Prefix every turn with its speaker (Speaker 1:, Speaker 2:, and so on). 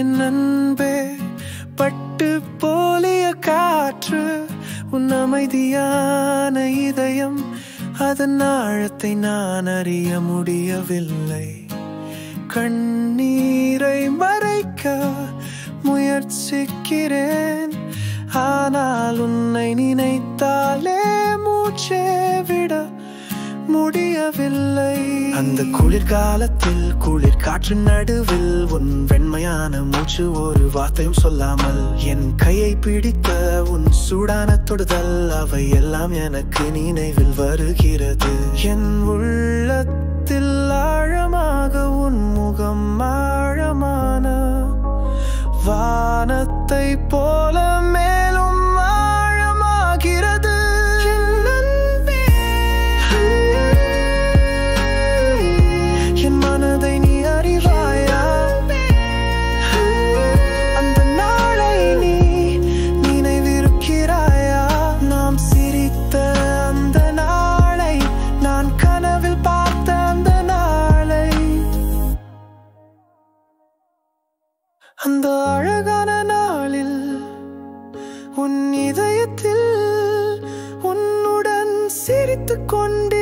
Speaker 1: என் அன்பே பட்டு போலிய காற்று உன் அமைதியான இதயம் அதன் ஆழத்தை நான் அறிய முடியவில்லை. கண்ணீரை மறைக்க முயற்சிக்கிறேன், ஆனால் உன்னை நினைத்தாலே மூச்சே விட முடியவில்லை. அந்த குளிர்காலத்தில் குளிர் காற்று நடுவில் உன் வெண்மையான மூச்சு ஒரு வார்த்தையும் சொல்லாமல் என் கையை பிடித்த உன் சூடான தொடுதல் அவை எல்லாம் எனக்கு நினைவில் வருகிறது. என் உள்ளத்தில் ஆழமாக உன் முகம் ஆழமான வானத்தை போல மேலும் ஆழமாகிறது. என் மனதை நீ அறிவாயா? அந்த நாளை நீ நினைவிருக்கிறாயா? நாம் சிரித்த அந்த நாளை, நான் கனவில் பார்த்த அந்த நாளை. அந்த அழகான நாளில் உன் இதயத்தில் உன்னுடன் சிரித்துக் கொண்டே